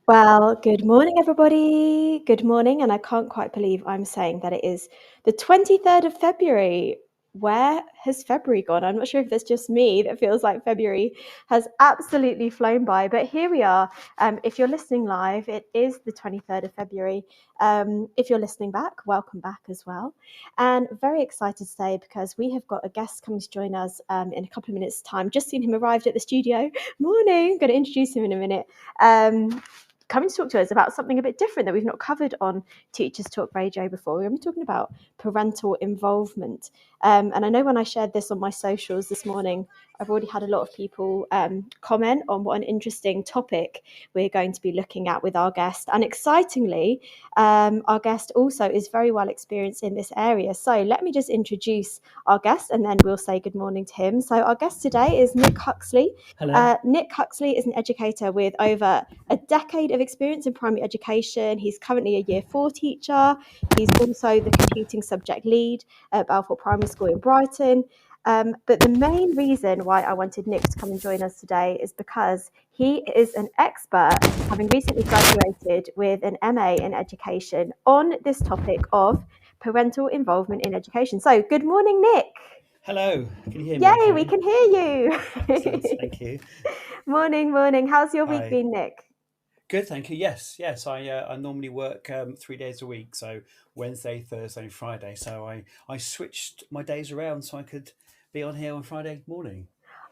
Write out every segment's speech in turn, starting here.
Well, good morning, everybody. Good morning. And I can't quite believe I'm saying that it is the 23rd of February. Where has February gone? I'm not sure if it's just me that feels like February has absolutely flown by, but here we are. If you're listening live, it is the 23rd of February. If you're listening back, welcome back as well. And very excited today because we have got a guest coming to join us in a couple of minutes' time. Just seen him arrived at the studio. Morning. Going to introduce him in a minute. Coming to talk to us about something a bit different that we've not covered on Teachers Talk Radio before. We're going to be talking about parental involvement. And I know when I shared this on my socials this morning, I've already had a lot of people comment on what an interesting topic we're going to be looking at with our guest. And excitingly, our guest also is very well experienced in this area. So let me just introduce our guest and then we'll say good morning to him. So our guest today is Nick Huxley. Hello. Nick Huxley is an educator with over a decade of experience in primary education. He's currently a year 4 teacher. He's also the computing subject lead at Balfour Primary School in Brighton. But the main reason why I wanted Nick to come and join us today is because he is an expert, having recently graduated with an MA in education, on this topic of parental involvement in education. So, good morning, Nick. Hello. Can you hear me Yay, we okay? can hear Excellent. you. Thank you. Morning, morning. How's your week Hi. been, Nick? Good. Thank you. Yes. I normally work 3 days a week, so Wednesday, Thursday, and Friday. So I switched my days around so I could be on here on Friday morning.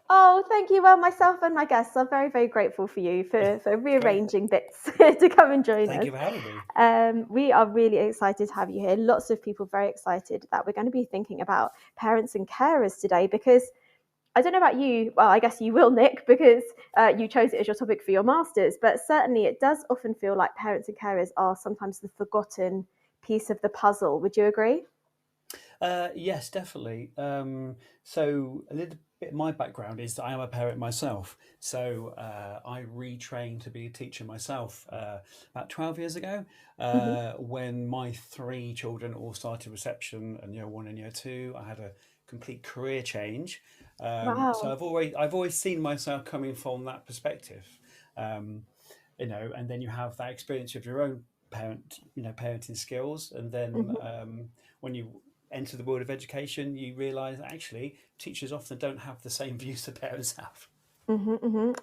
Oh, thank you. Well, myself and my guests are very, very grateful for you for Great. rearranging bits to come and join Thank us. you for having me. We are really excited to have you here. Lots of people very excited that we're going to be thinking about parents and carers today because I don't know about you. Well, I guess you will, Nick, because you chose it as your topic for your masters. But certainly, it does often feel like parents and carers are sometimes the forgotten piece of the puzzle. Would you agree? Yes, definitely. So a little bit of my background is that I am a parent myself. So I retrained to be a teacher myself about 12 years ago Hmm. when my three children all started reception and year one and year two. I had a complete career change. So Wow. I've always seen myself coming from that perspective. Um, and then you have that experience of your own parenting skills, and then Hmm. when you enter the world of education, you realise actually teachers often don't have the same views that parents have.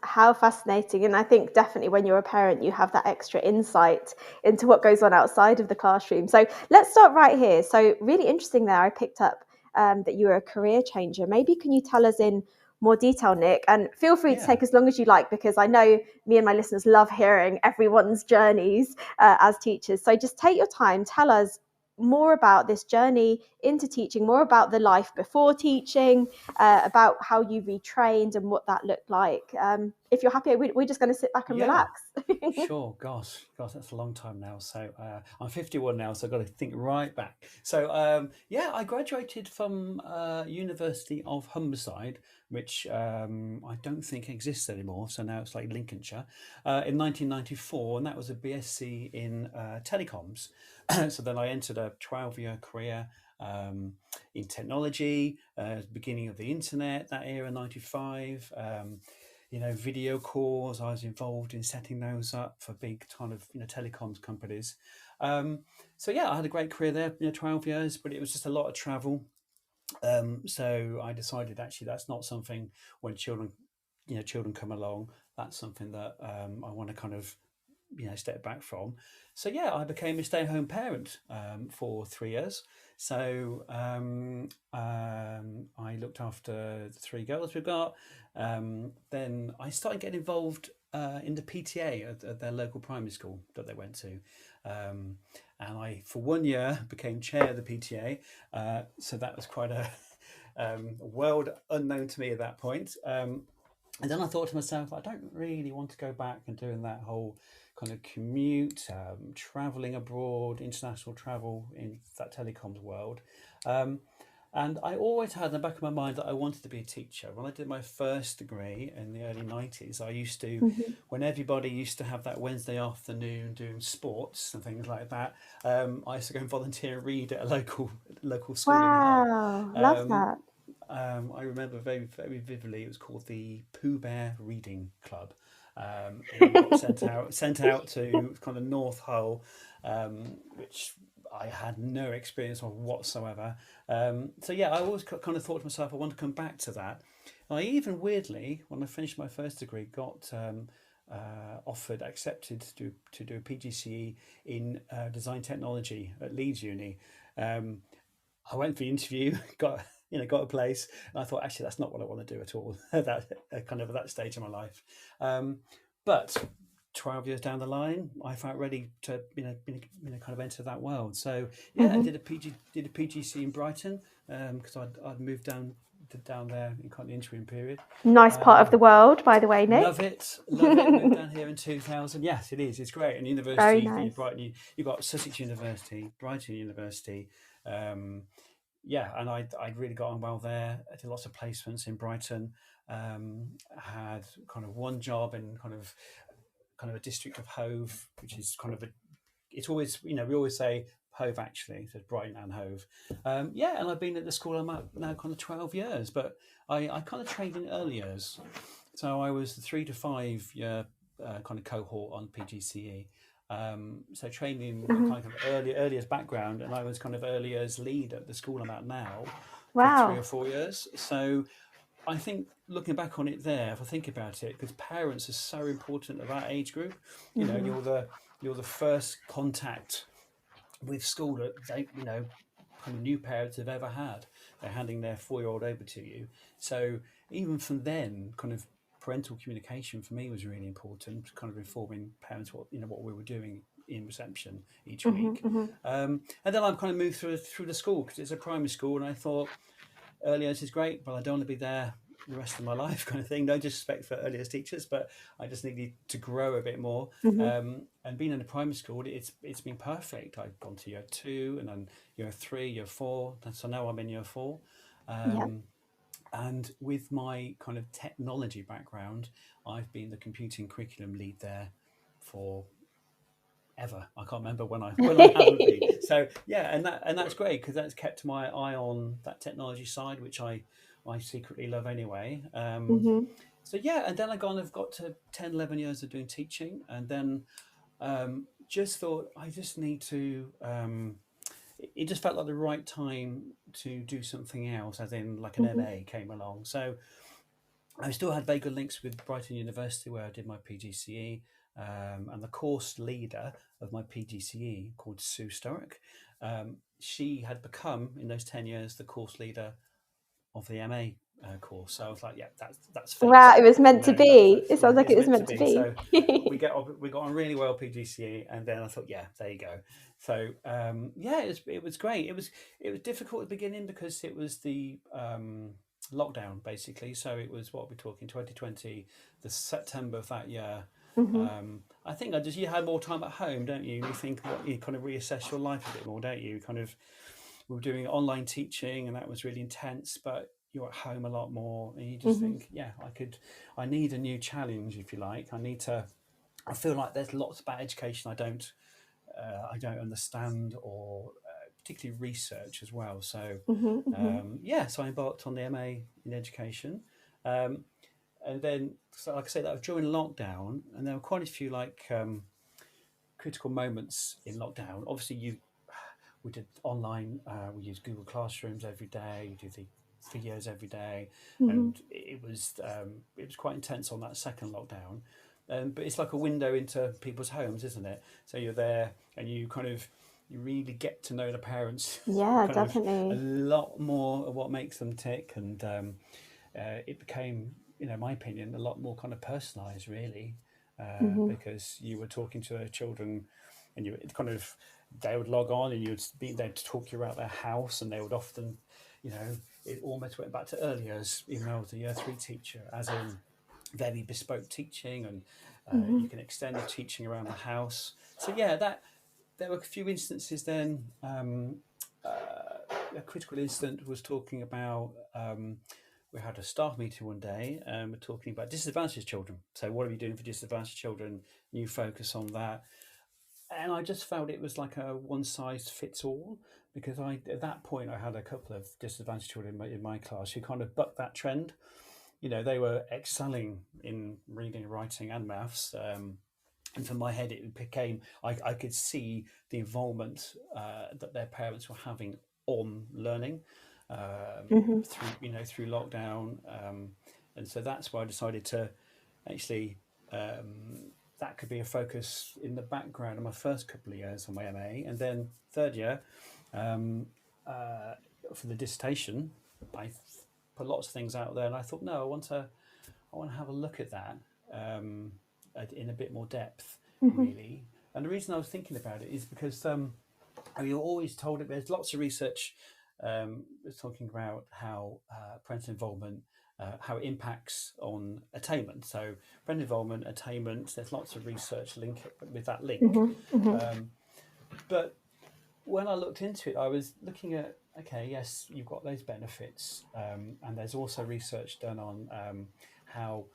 How fascinating. And I think definitely when you're a parent, you have that extra insight into what goes on outside of the classroom. So let's start right here. So, really interesting there. I picked up that you were a career changer. Maybe can you tell us in more detail, Nick? And feel free to Yeah. take as long as you like, because I know me and my listeners love hearing everyone's journeys as teachers. So, just take your time, tell us more about this journey into teaching, more about the life before teaching, about how you retrained and what that looked like. If you're happy, we're just going to sit back and Yeah. relax. Sure, gosh, that's a long time now. So I'm 51 now, so I've got to think right back. So yeah, I graduated from University of Humberside, which I don't think exists anymore. So now it's like Lincolnshire, in 1994, and that was a BSc in telecoms. So then I entered a 12-year career in technology, beginning of the internet, that era, 95. Video calls. I was involved in setting those up for big kind of telecoms companies. Um, so yeah, I had a great career there, 12 years, but it was just a lot of travel. So I decided actually that's not something when children come along. That's something that I want to kind of step back from. So yeah, I became a stay-at-home parent for 3 years. So I looked after the three girls we've got. Then I started getting involved in the PTA at their local primary school that they went to. And I, for 1 year, became chair of the PTA. So that was quite a world unknown to me at that point. And then I thought to myself, I don't really want to go back and doing that whole kind of commute, traveling abroad, international travel in that telecoms world. Um, and I always had in the back of my mind that I wanted to be a teacher. When I did my first degree in the early 90s, I used to, Mhm. when everybody used to have that Wednesday afternoon doing sports and things like that, I used to go and volunteer and read at a local school in Hull. Wow, love Um, that. I remember very, very vividly, it was called the Pooh Bear Reading Club. and then got sent out to kind of North Hull, which I had no experience of whatsoever. So yeah, I always kind of thought to myself, I want to come back to that. And I even weirdly, when I finished my first degree, got accepted to do a PGCE in design technology at Leeds Uni. Um, I went for the interview, got a place, and I thought actually that's not what I want to do at all. That kind of at that stage of my life, but 12 years down the line, I felt ready to kind of enter that world. So yeah, I Hmm. did a PGC in Brighton because I'd moved down there in kind of the interim period. Nice part of the Um, world, by the way, Love Nick. it, love it. Moved down here in 2000. Yes, it is. It's great. And Very university, nice. Brighton, you've got Sussex University, Brighton University. Um, yeah, and I'd really got on well there. I did lots of placements in Brighton. Had kind of one job in kind of a district of Hove, which is kind of a. It's always we always say Hove actually, so Brighton and Hove. Yeah, and I've been at the school I'm at now kind of 12 years, but I kind of trained in early years. So I was the 3 to 5 year kind of cohort on PGCE. So training Hmm. kind of earliest background, and I was kind of early years lead at the school I'm at now for three Wow. or 4 years. So I think looking back on it there, if I think about it, because parents are so important at that age group. Hmm. You're the first contact with school that they kind of new parents have ever had. They're handing their 4-year-old over to you. So even from then, kind of parental communication for me was really important, kind of informing parents what we were doing in reception each Hmm. week. Hmm. And then I've kind of moved through the school because it's a primary school, and I thought early years is great, but I don't want to be there the rest of my life, kind of thing. No disrespect for early years teachers, but I just needed to grow a bit more. Hmm. And being in a primary school, it's been perfect. I've gone to year 2, and then year 3, year 4. So now I'm in year 4. Yeah. Um, and with my kind of technology background, I've been the computing curriculum lead there for ever. I can't remember when I haven't been. So yeah, and that's great because that's kept my eye on that technology side, which I secretly love anyway. Hmm. So yeah, and then I kind of got to 10, 11 years of doing teaching, and then just thought I just need to. It just felt like the right time to do something else, as in like an Hmm. MA came along. So I still had very good links with Brighton University, where I did my PGCE, and the course leader of my PGCE, called Sue Sturrock. She had become, in those 10 years, the course leader of the MA course. So I was like, yeah, that's fate. Wow, it was meant to be. It sounds like it It's was meant to meant to be. be. So we got on really well PGCE, and then I thought, yeah, there you go. So yeah, it was great. It was difficult at the beginning because it was the lockdown basically. So it was what we're talking 2020, the September of that year. Hmm. I think you had more time at home, don't you? You think you kind of reassess your life a bit more, don't you? Kind of we were doing online teaching, and that was really intense, but you're at home a lot more, and you just Hmm. think, yeah, I need a new challenge, if you like. I feel like there's lots about education I don't understand, or particularly research as well. So Hmm. Hmm. yeah, so I embarked on the MA in education. Um, and then, so like I said, that was during lockdown, and there were quite a few critical moments in lockdown. Obviously, we did online. We used Google Classrooms every day. We did the videos every day, Hmm. and it was quite intense on that second lockdown. But it's like a window into people's homes, isn't it? So you're there, and you really get to know the parents, Yeah, kind of a definitely. lot more of what makes them tick, and it became, in my opinion, a lot more kind of personalised, really, Hmm. because you were talking to their children, and they would log on, and you'd be there to talk to you about their house, and they would often, it almost went back to earlier, even though I was a year 3 teacher, as in very bespoke teaching, and Hmm. you can extend the teaching around the house. So yeah, that there were a few instances then. A critical incident was talking about. We had a staff meeting one day, and we're talking about disadvantaged children. So, what are we doing for disadvantaged children? New focus on that, and I just felt it was like a one size fits all, because at that point I had a couple of disadvantaged children in my class who kind of bucked that trend. they were excelling in reading, writing, and maths. And for my head, it became I could see the involvement that their parents were having on learning Mhm. through lockdown, and so that's why I decided to actually that could be a focus in the background of my first couple of years on my MA, and then third year um, uh, for the dissertation, I put lots of things out there, and I thought, no, I want to have a look at that in a bit more depth, Mhm. really. And the reason I was thinking about it is because you're always told it. There's lots of research that's talking about how parental involvement, how it impacts on attainment. So parental involvement, attainment. There's lots of research link with that link. Mhm. Mhm. Um, but when I looked into it, I was looking at, okay, yes, you've got those benefits, and there's also research done on how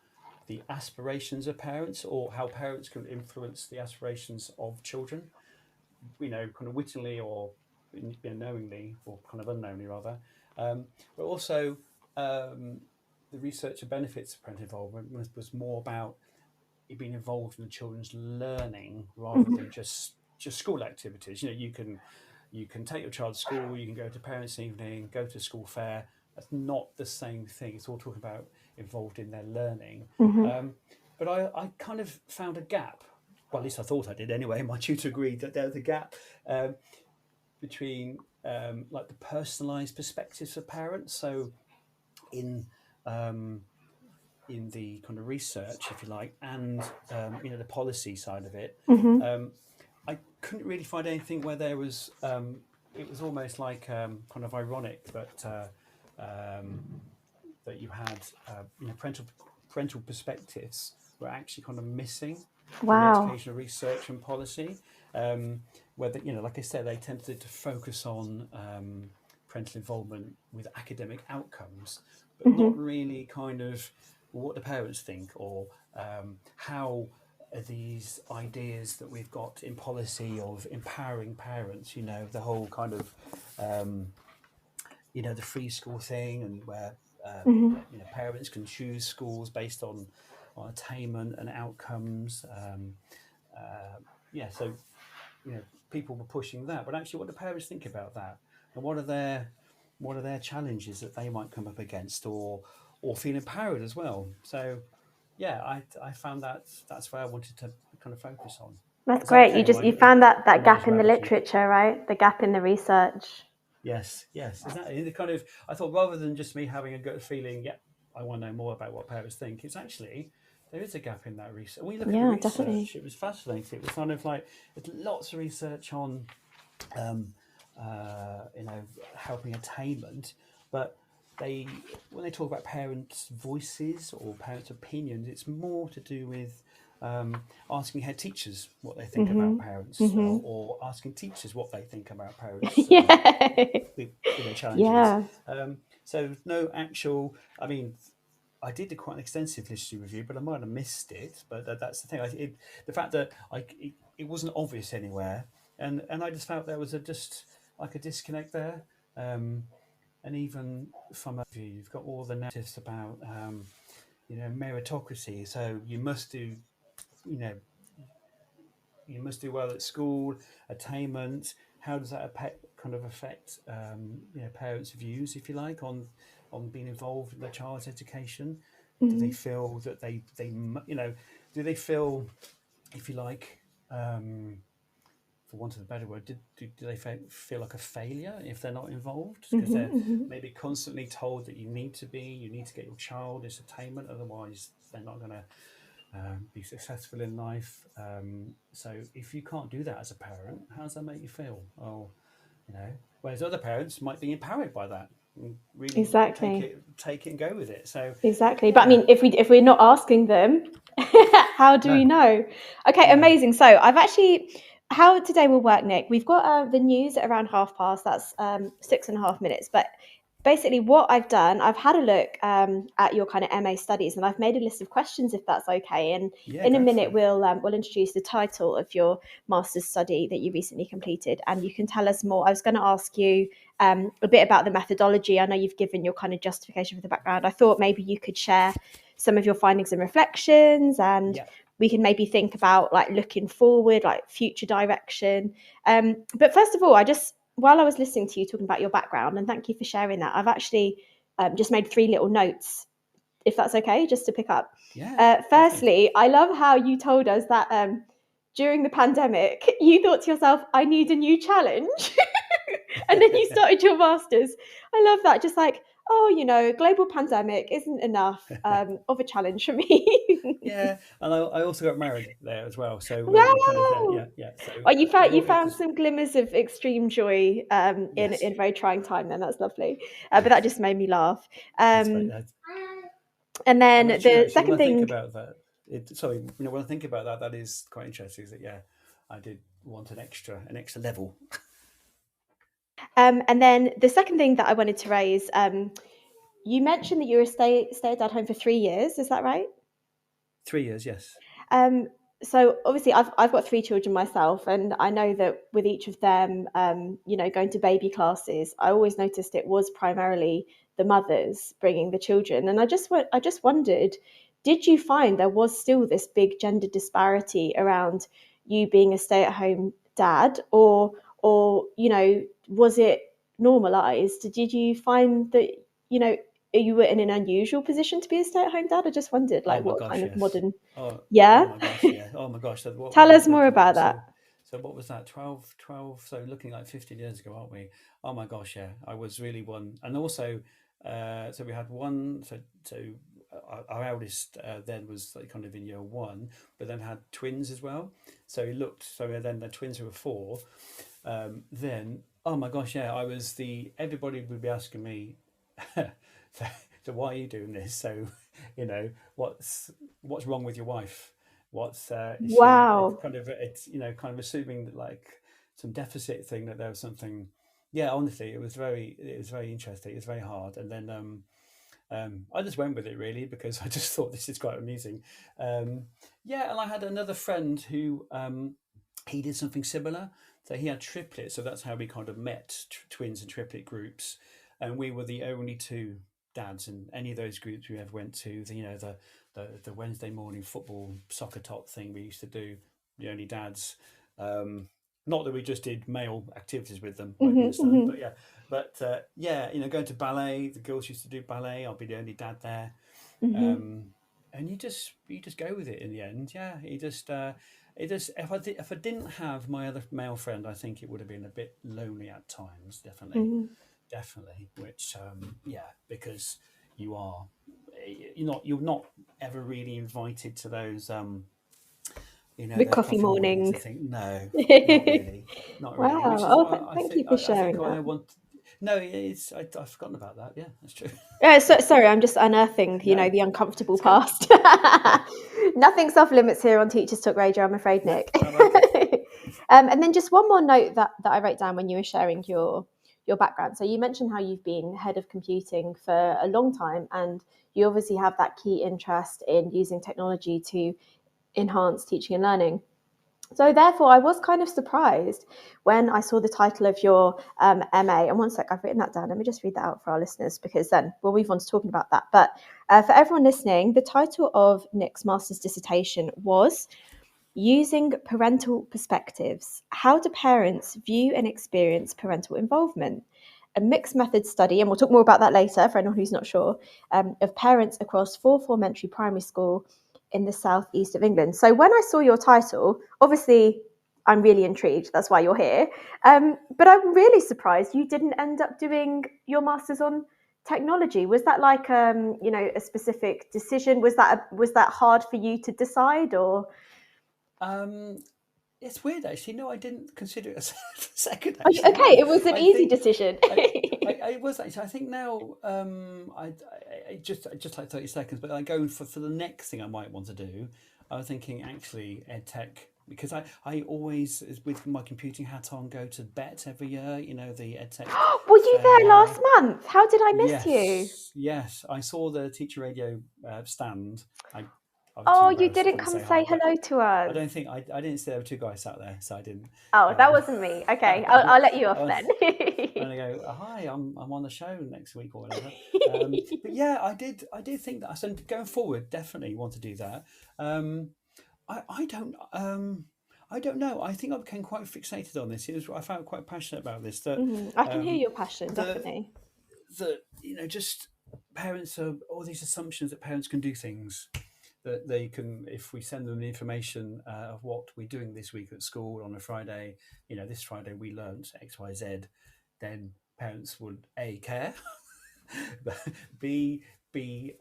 the aspirations of parents, or how parents can influence the aspirations of children, kind of wittingly or knowingly, or kind of unknowingly rather. But also, um, the research of benefits of parental involvement was more about it being involved in the children's learning rather than Mhm. just school activities. You can take your child to school, you can go to parents' evening, go to school fair. That's not the same thing. It's all talking about involved in their learning. Mhm. Um, but I kind of found a gap. Well, at least I thought I did anyway. My tutor agreed that there was a gap um, between like the personalised perspectives of parents. So in um, in the kind of research, if you like, and the policy side of it, Mhm. um, I couldn't really find anything where there was. It was almost like kind of ironic um, that you had parental perspectives were actually kind of missing in the Wow. educational research and policy. Where like I said, they tended to focus on parental involvement with academic outcomes, but not Mhm. really kind of what the parents think, or how these ideas that we've got in policy of empowering parents, the whole kind of the free school thing, and where Mhm. parents can choose schools based on attainment and outcomes. Yeah, so people were pushing that, but actually, what do parents think about that, and what are their challenges that they might come up against, or feel empowered as well? So yeah, I found that's where I wanted to kind of focus on. That's Is that great. okay? You found that Knowledge gap in the gratitude. literature, right? The gap in the research. Yes, yes, exactly. The kind of I thought, rather than just me having a gut feeling, yeah, I want to know more about what parents think. It's actually there is a gap in that research. When you look at the Yeah, definitely. research, it was fascinating. It was kind of like there's lots of research on um, helping attainment, but when they talk about parents' voices or parents' opinions, it's more to do with asking head teachers what they think about Mhm. parents, Mhm. or asking teachers what they think about parents' Yeah. challenges. Yeah. So no actual. I mean, I did quite an extensive history review, but I might have missed it. But that's the thing. The fact that it wasn't obvious anywhere, and I just felt there was just like a disconnect there. Um, and even from a view, you've got all the narratives about meritocracy. So you know you must do well at school, attainment. How does that kind of affect parents' views, if you like, on being involved in their child's education? Do they Mhm. feel that do they feel, if you like, for want of a better word, do they feel like a failure if they're not involved, because Mhm. they're Mhm. maybe constantly told that you need to get your child this attainment, otherwise they're not going to be successful in life. So if you can't do that as a parent, how does that make you feel? Oh, you know. Whereas other parents might be empowered by that, and really take Exactly. it, take it, and go with it. So, Exactly. But I yeah, mean, if we're not asking them, how do we no, know? Okay, no, amazing. So I've actually how today will work, Nick. We've got the news at around 1:30. That's 6.5 minutes. But basically what I've done, I've had a look at your kind of MA studies, and I've made a list of questions if that's okay. And Yeah, in a go for minute, it. we'll introduce the title of your master's study that you recently completed, and you can tell us more. I was going to ask you a bit about the methodology. I know you've given your kind of justification for the background. I thought maybe you could share some of your findings and reflections, and Yeah, we can maybe think about like looking forward, like future direction. But first of all, I just while I was listening to you talking about your background, and thank you for sharing that, I've actually just made three little notes, if that's okay, just to pick up. yeah, definitely. Firstly, I love how you told us that during the pandemic, you thought to yourself, I need a new challenge. And then you started your master's. I love that. Just like, oh, global pandemic isn't enough of a challenge for me. Yeah, and I also got married there as well. So we kind of Wow. yeah, yeah. So Oh, you it found you was it found was some glimmers of extreme joy yes, in a very trying time. Then that's lovely, but that yes. just made me laugh. That's very And and then that's true the actually. When second I think thing, about that, sorry, when I think about that, that is quite interesting. Is that yeah, I did want an extra level. and then the second thing that I wanted to raise, you mentioned that you were stay at dad home for 3 years. Is that right? 3 years, yes. Um, so obviously, I've got three children myself, and I know that with each of them, going to baby classes, I always noticed it was primarily the mothers bringing the children, and I just wondered, did you find there was still this big gender disparity around you being a stay-at-home dad, or was it normalized? Did you find that you know you were in an unusual position to be a stay-at-home dad? I just wondered, Oh like, my what gosh, kind of yes. modern Oh yeah. my gosh, yeah. Oh my gosh. So what Tell we're us more looking about at? that. So what was that? 12. So looking like 15 years ago, aren't we? Oh my gosh, yeah. I was really one, and also, so we had one. So our eldest then was like kind of in year one, but then had twins as well. So he looked. So then the twins who were four. Then oh my gosh, yeah. I was the everybody would be asking me. so, so why are you doing this? So you know what's wrong with your wife? What's is she? It's Wow. kind of it's kind of assuming that like some deficit thing that there was something. Yeah, honestly, it was very interesting. It was very hard, and then I just went with it really because I just thought this is quite amusing. Yeah, and I had another friend who he did something similar. So he had triplets, so that's how we kind of met twins and triplet groups, and we were the only two dads in any of those groups we ever went to. The Wednesday morning football soccer top thing we used to do. The only dads. Not that we just did male activities with them, like me Hmm, and son, hmm, but yeah, yeah, going to ballet. The girls used to do ballet. I'll be the only dad there, hmm. um, and you just go with it in the end. Yeah, it just if I didn't have my other male friend, I think it would have been a bit lonely at times. Definitely, Hmm. definitely. Which yeah, because you are you're not ever really invited to those The those coffee coffee mornings. I morning. think no, not Wow. really, not really. Which is Oh, why thank you for I sharing think that. I want. No, I've forgotten about that. Yeah, that's true. Sorry, I'm just unearthing, No, the uncomfortable it's good. past. Nothing's off limits here on Teachers Talk Radio, I'm afraid, No, Nick. I like it. And then just one more note that I wrote down when you were sharing your background. So you mentioned how you've been head of computing for a long time, and you obviously have that key interest in using technology to enhance teaching and learning. So therefore, I was kind of surprised when I saw the title of your MA. And one sec, I've written that down. Let me just read that out for our listeners because then we'll move on to talking about that. But for everyone listening, the title of Nick's master's dissertation was Using Parental Perspectives: How do Parents View and Experience Parental Involvement? A mixed method study, and we'll talk more about that later for anyone who's not sure, of parents across four elementary primary school in the southeast of England. So when I saw your title, obviously I'm really intrigued. That's why you're here. But I'm really surprised you didn't end up doing your master's on technology. Was that like a specific decision? Was that hard for you to decide, or Um, it's weird actually. No, I didn't consider it a second. oh, Actually, okay, no. it was an I easy think decision. I was actually. I think now. I just like 30 seconds, but I go for the next thing I might want to do. I was thinking actually ed tech because I always, with my computing hat on, go to Bet every year. You know, the EdTech Were you there last fair. month? How did I miss you? Yes, yes. I saw the teacher radio stand. I, I was too Oh, you embarrassed to didn't come and come say hi, say but hello to I us. don't think I didn't see there were two guys sat there, so I didn't. Oh, that Um, wasn't me. Okay, I, I'll let you off I, then. and I go, hi, I'm on the show next week or whatever. But yeah, I did think that. So going forward, definitely want to do that. Um, I don't I don't know. I think I became quite fixated on this. I found quite passionate about this. That I can hear um, your passion, the definitely. just parents are all these assumptions that parents can do things that they can, if we send them the information of what we're doing this week at school on a Friday, this Friday we learnt XYZ, then parents would A, care, b b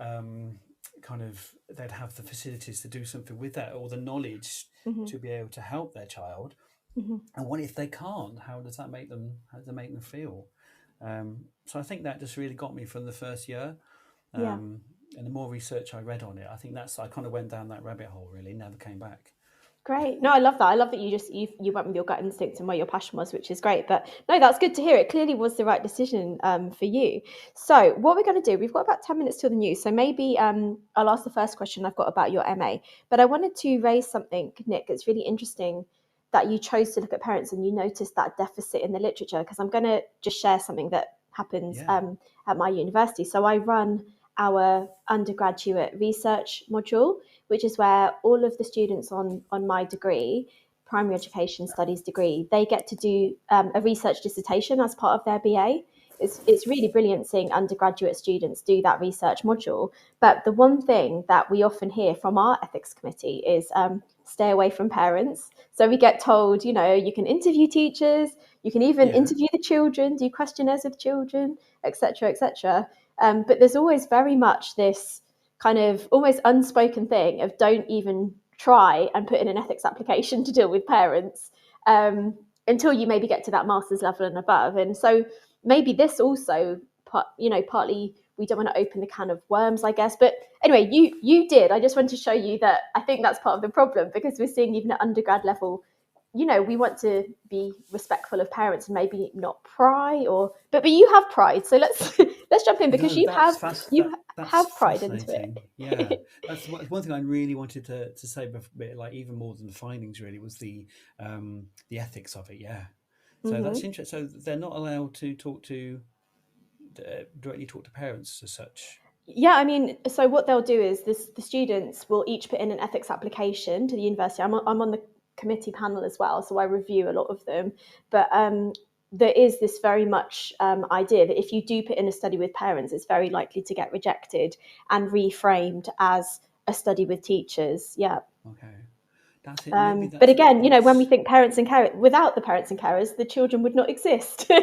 kind of, they'd have the facilities to do something with that, or the knowledge Hmm. to be able to help their child. Hmm. And what if they can't? How does that make them feel? So I think that just really got me from the first year. Yeah. um, and the more research I read on it, I think I kind of went down that rabbit hole, really, never came back. Great. No, I love that. I love that you went with your gut instinct and where your passion was, which is great. But no, that's good to hear. It clearly was the right decision for you. So what we're going to do, we've got about 10 minutes till the news. So maybe I'll ask the first question I've got about your MA. But I wanted to raise something, Nick. It's really interesting that you chose to look at parents and you noticed that deficit in the literature, because I'm going to just share something that happens Yeah. at my university. So I run our undergraduate research module, which is where all of the students on my degree, primary education studies degree, they get to do a research dissertation as part of their BA. It's really brilliant seeing undergraduate students do that research module. But the one thing that we often hear from our ethics committee is stay away from parents. So we get told, you can interview teachers, you can even Yeah. interview the children, do questionnaires with children, etc., etc. But there's always very much this kind of almost unspoken thing of don't even try and put in an ethics application to deal with parents until you maybe get to that master's level and above. And so maybe this also, partly we don't want to open the can of worms, I guess. But anyway, you did. I just want to show you that I think that's part of the problem, because we're seeing even at undergrad level, we want to be respectful of parents and maybe not pry, but you have pride. So let's let's jump in, because No, you have that's pride into fascinating. Yeah, it. that's one thing I really wanted to say, like even more than the findings, really, was the ethics of it. Yeah, so that's Hmm. interesting. So they're not allowed to directly talk to parents as such. Yeah, I mean, so what they'll do is the students will each put in an ethics application to the university. I'm on the committee panel as well, so I review a lot of them. But there is this very much idea that if you do put in a study with parents, it's very likely to get rejected and reframed as a study with teachers. Yeah. Okay, that's it. Maybe But again, when we that's think parents and carers, without the parents and carers, the children would not exist. no,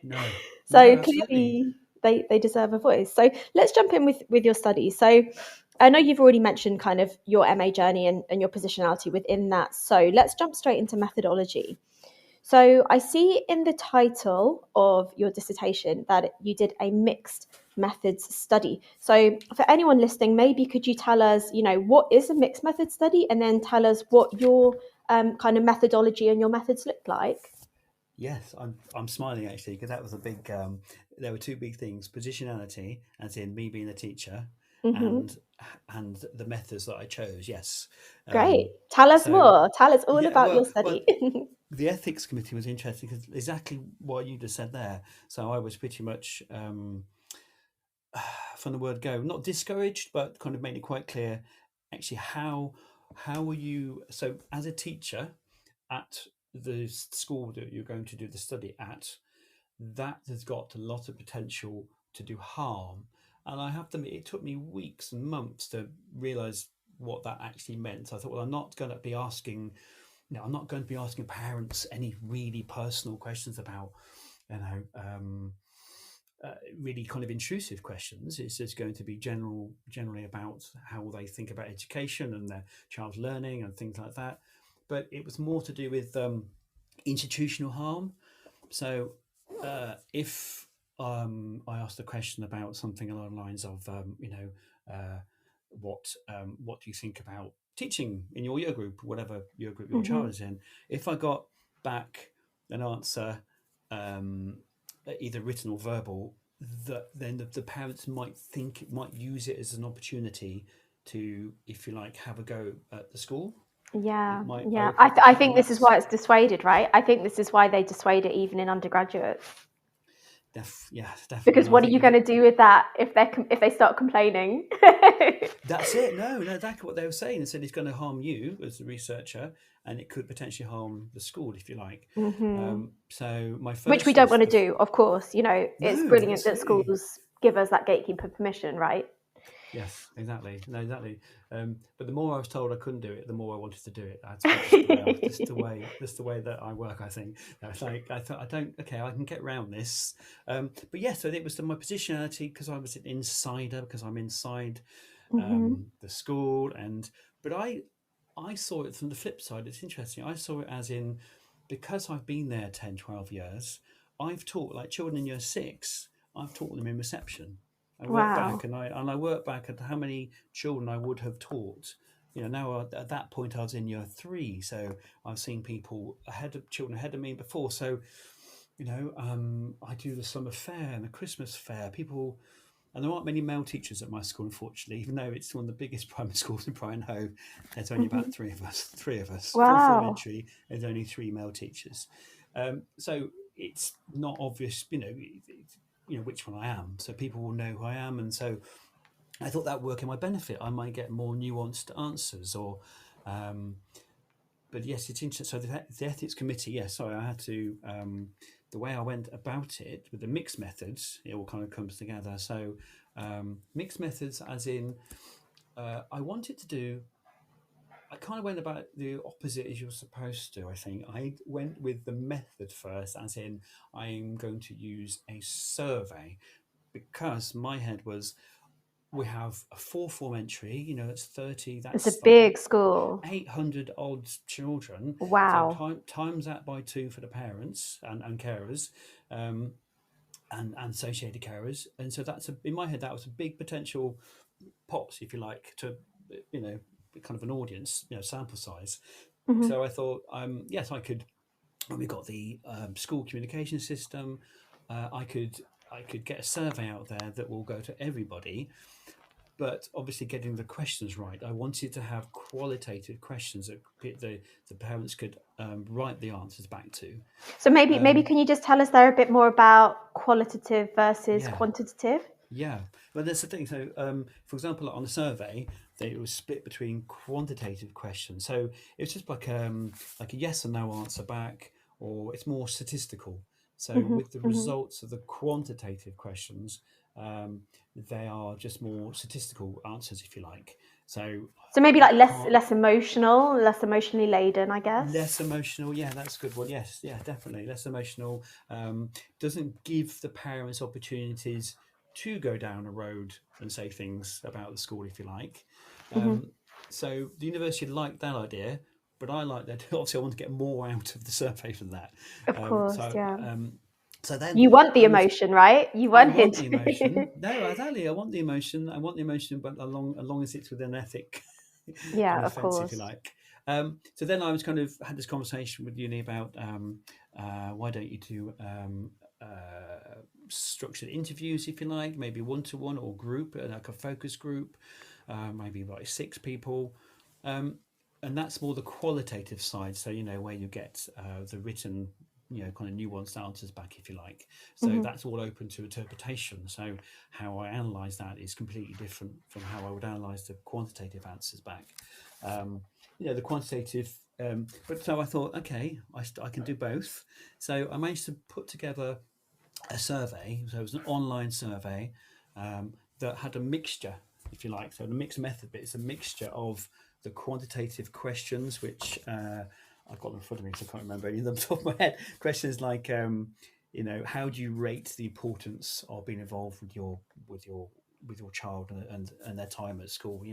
no, So absolutely. clearly, they deserve a voice. So let's jump in with your study. So I know you've already mentioned kind of your MA journey and your positionality within that. So let's jump straight into methodology. So I see in the title of your dissertation that you did a mixed methods study. So for anyone listening, maybe could you tell us, what is a mixed method study, and then tell us what your kind of methodology and your methods look like? Yes, I'm smiling actually, because that was a big. There were two big things: positionality, as in me being a teacher, Hmm. and the methods that I chose. Yes. Great. Um, Tell us so more. Tell us all yeah, about your study. the ethics committee was interesting because exactly what you just said there. So I was pretty much, from the word go, not discouraged, but kind of made it quite clear. Actually, how are you? So as a teacher at the school that you're going to do the study at, that has got a lot of potential to do harm. And I have to admit, it took me weeks and months to realize what that actually meant. So I thought, well, I'm not going to be asking parents any really personal questions about, you know, really kind of intrusive questions. It's just going to be generally about how they think about education and their child's learning and things like that. But it was more to do with institutional harm. So if I asked a question about something along the lines of, uh, what do you think about teaching in your year group, whatever year group your child Mhm. is in, if I got back an answer, um, either written or verbal, that then the parents might use it as an opportunity to, if you like, have a go at the school. It Yeah, might yeah. open up I and think this is why it's dissuaded, right? I think this is why they dissuade it even in undergraduates. yeah, definitely. Because And I what are think you with going it, to do with that if they start complaining? that's it. No, exactly what they were saying. They said it's going to harm you as a researcher, and it could potentially harm the school, if you like. Hmm. So my Which we first don't want was to do, of course. You know, it's no, brilliant that absolutely. schools give us that gatekeeper permission, right? Yes, exactly. No, exactly. But the more I was told I couldn't do it, the more I wanted to do it. That's just the way that's the way that I work. I think. It's like I thought I don't. Okay, I can get around this. But yeah, so it was my positionality because I was an insider because I'm inside Hmm. the school, and but I saw it from the flip side. It's interesting. I saw it as in because I've been there 10, 12 years. I've taught like children in year six. I've taught them in reception. I work back Wow. and I work back at how many children I would have taught. Now at that point I was in year three, so I've seen people ahead of children ahead of me before. So I do the summer fair and the Christmas fair. People, and there aren't many male teachers at my school, unfortunately, even though it's one of the biggest primary schools in Brighton Hove. There's only about Hmm. three of us. Three of us. Full Wow. elementary. There's only three male teachers. So it's not obvious, which one I am. So people will know who I am, and so I thought that would work in my benefit. I might get more nuanced answers, or um, but yes, it's interesting. So the ethics committee, yes, sorry, I had to. The way I went about it with the mixed methods, it all kind of comes together. So mixed methods, as in, I wanted to do. I kind of went about the opposite as you're supposed to. I think I went with the method first, as in I'm going to use a survey because my head was we have a four form entry, it's 30, It's a that's like big school. 800 odd children. So Wow. times that by two for the parents and carers, um, and associated carers. And so in my head, that was a big potential pots, if you like, to, you know, kind of an audience, sample size. Hmm. So I thought, yes, I could, when we got the school communication system, I could get a survey out there that will go to everybody, but obviously getting the questions right. I wanted to have qualitative questions that the parents could write the answers back to. So maybe Um, can you just tell us there a bit more about qualitative versus yeah, quantitative? yeah. But that's the thing. So, for example, on a survey, it was split between quantitative questions. So it's just like a yes or no answer back, or it's more statistical. So Hmm. with the Hmm. results of the quantitative questions, um, they are just more statistical answers, if you like. So So maybe I like can't less emotional, less emotionally laden, I less guess. emotional. Yeah, that's a good one. Yes, yeah, definitely less emotional. Doesn't give the parents opportunities to go down a road and say things about the school, if you like. Hmm. um, so the university liked that idea, but I like that. Obviously I want to get more out of the survey than that. Of um, course, so yeah. um, so then You want the I was emotion, right? You I wanted. want the emotion. No, exactly. I want the emotion. I want the emotion, but along as it's within ethic Yeah, kind of of fence, if you course. like. So then I was kind of had this conversation with uni about why don't you do structured interviews, if you like, maybe one to one or group, like a focus group, maybe like six people. Um, and that's more the qualitative side. So, where you get the written, kind of nuanced answers back, if you like. So Hmm. that's all open to interpretation. So how I analyze that is completely different from how I would analyze the quantitative answers back. The quantitative, but so I thought, okay, I can do both. So I managed to put together a survey. So it was an online survey that had a mixture, if you like. So the mixed method bit is a mixture of the quantitative questions, which I've got them in front of me, so I can't remember any of them off the top of my head. Questions like, how do you rate the importance of being involved with your child and their time at school?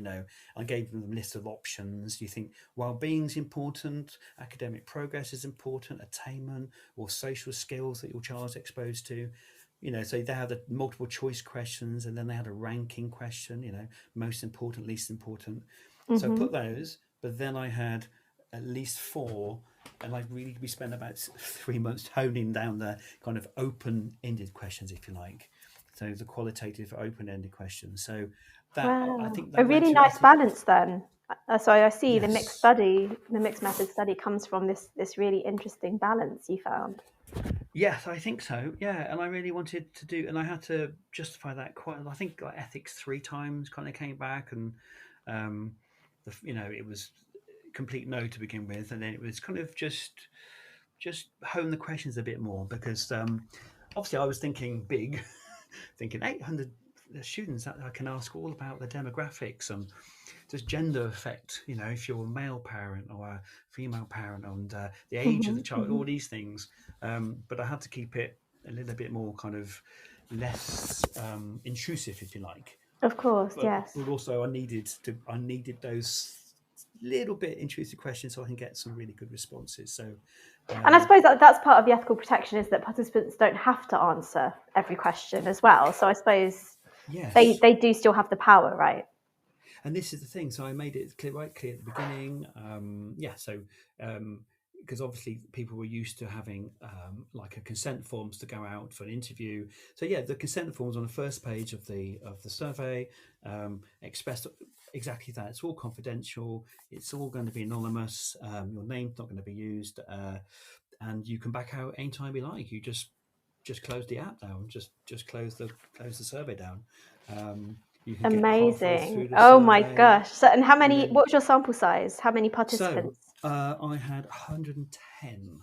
I gave them a list of options. Do you think well-being is important, academic progress is important, attainment or social skills that your child's exposed to? So they had the multiple choice questions, and then they had a ranking question, most important, least important. So I Hmm. put those, but then I had at least four, and we spent about 3 months honing down the kind of open-ended questions, if you like. So the qualitative open-ended questions. So that I Wow. think A that went really through. nice balance then. So I see the Yes, mixed method study comes from this really interesting balance you found. yes, I think so. Yeah, and I really wanted to do, and I had to justify that quite. I think like ethics three times kind of came back, and um, it was complete no to begin with, and then it was kind of just hone the questions a bit more because obviously I was thinking big, thinking 800 students that I can ask all about the demographics and does gender affect, if you're a male parent or a female parent and the age of the Mhm, child, mhm. all these things. But I had to keep it a little bit more kind of less intrusive, if you like. Of course, But yes. also I needed those little bit intrusive questions so I can get some really good responses. So And I um, suppose that's part of the ethical protection is that participants don't have to answer every question as well. So I suppose yes, they do still have the power, right? and this is the thing. So I made it right clear at the beginning. Because obviously people were used to having like a consent forms to go out for an interview. So yeah, the consent forms on the first page of the survey expressed exactly that. It's all confidential. It's all going to be anonymous. Your name's not going to be used, and you can back out anytime you like. You just close the app down. Just close the survey down. You can get halfway Amazing. through the Oh my survey, gosh. So, and and then what was your sample size? How many so participants? I had 110.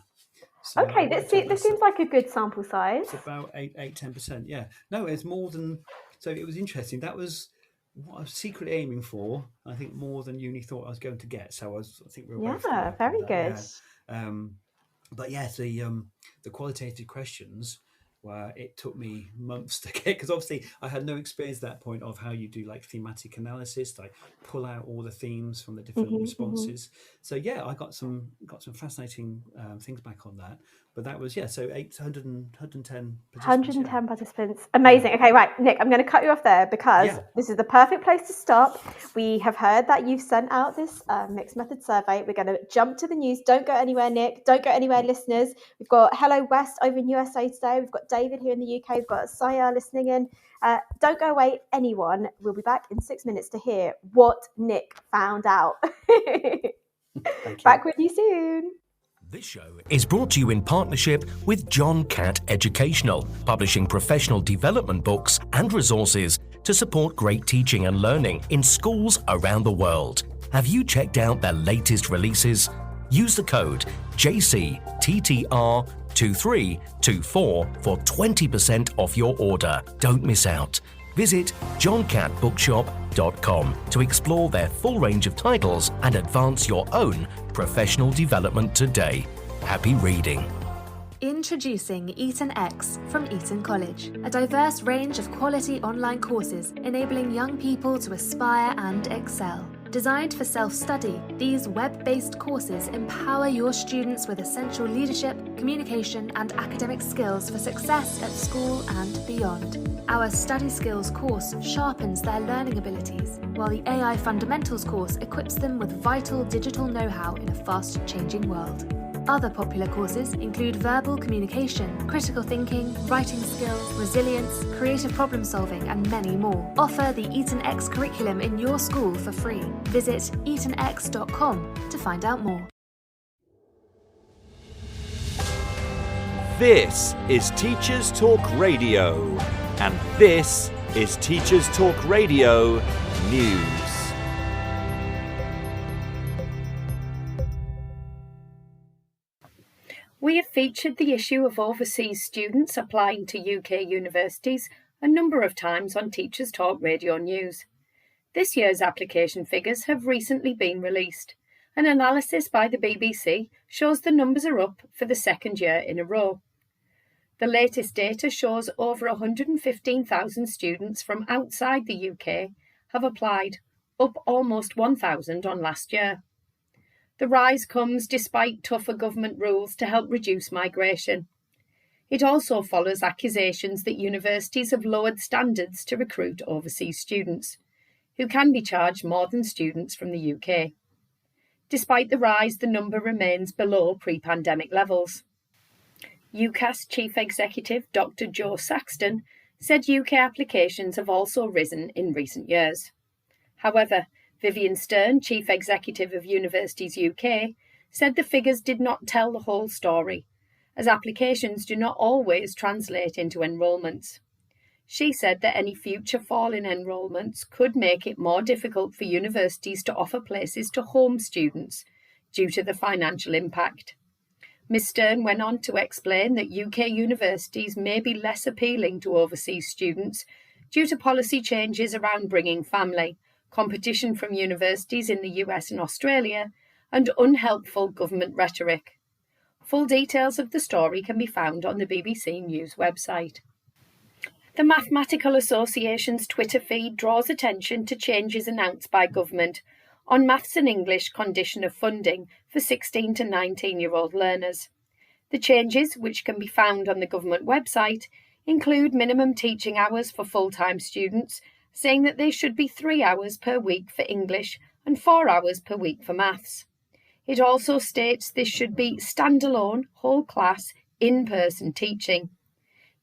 So I Okay, worked out this that's seems like a good sample size. it's about 10%. Yeah, no, it's more than. So it was interesting. That was what I was secretly aiming for. I think more than uni thought I was going to get. So I think we were both pretty Yeah, happy with very that. good. Yeah. Um, but yeah, the qualitative questions where it took me months to get because obviously I had no experience at that point of how you do like thematic analysis, like pull out all the themes from the different Hmm, hmm. responses. So yeah, I got some fascinating things back on that. But that was so 800 110 participants. Yeah, 110 participants. yeah, Amazing. Okay, right, Nick, I'm going to cut you off there because yeah. this is the perfect place to stop. We have heard that you've sent out this mixed method survey. We're going to jump to the news. Don't go anywhere, Nick. Don't go anywhere, listeners. We've got Hello West over in USA today. We've got David here in the UK. We've got Saya listening in. Don't go away, anyone. We'll be back in 6 minutes to hear what Nick found out. Thank you. Back with you soon. This show is brought to you in partnership with John Catt Educational, publishing professional development books and resources to support great teaching and learning in schools around the world. Have you checked out their latest releases? Use the code JCTTR2324 for 20% off your order. Don't miss out. Visit johncattbookshop.com to explore their full range of titles and advance your own professional development today. Happy reading. Introducing Eton X from Eton College, a diverse range of quality online courses enabling young people to aspire and excel. Designed for self-study, these web-based courses empower your students with essential leadership, communication, and academic skills for success at school and beyond. Our Study Skills course sharpens their learning abilities, while the AI Fundamentals course equips them with vital digital know-how in a fast-changing world. Other popular courses include verbal communication, critical thinking, writing skills, resilience, creative problem solving, and many more. Offer the Eton X curriculum in your school for free. Visit etonx.com to find out more. This is Teachers Talk Radio, and this is Teachers Talk Radio News. We have featured the issue of overseas students applying to UK universities a number of times on Teachers Talk Radio News. This year's application figures have recently been released. An analysis by the BBC shows the numbers are up for the second year in a row. The latest data shows over 115,000 students from outside the UK have applied, up almost 1,000 on last year. The rise comes despite tougher government rules to help reduce migration. It also follows accusations that universities have lowered standards to recruit overseas students, who can be charged more than students from the UK. Despite the rise, the number remains below pre-pandemic levels. UCAS Chief Executive Dr. Joe Saxton said UK applications have also risen in recent years. However, Vivian Stern, Chief Executive of Universities UK, said the figures did not tell the whole story, as applications do not always translate into enrolments. She said that any future fall in enrolments could make it more difficult for universities to offer places to home students due to the financial impact. Ms Stern went on to explain that UK universities may be less appealing to overseas students due to policy changes around bringing family, competition from universities in the US and Australia, and unhelpful government rhetoric. Full details of the story can be found on the BBC News website. The Mathematical Association's Twitter feed draws attention to changes announced by government on maths and English condition of funding for 16 to 19-year-old learners. The changes, which can be found on the government website, include minimum teaching hours for full-time students, saying that they should be 3 hours per week for English and 4 hours per week for maths. It also states this should be standalone, whole class, in-person teaching.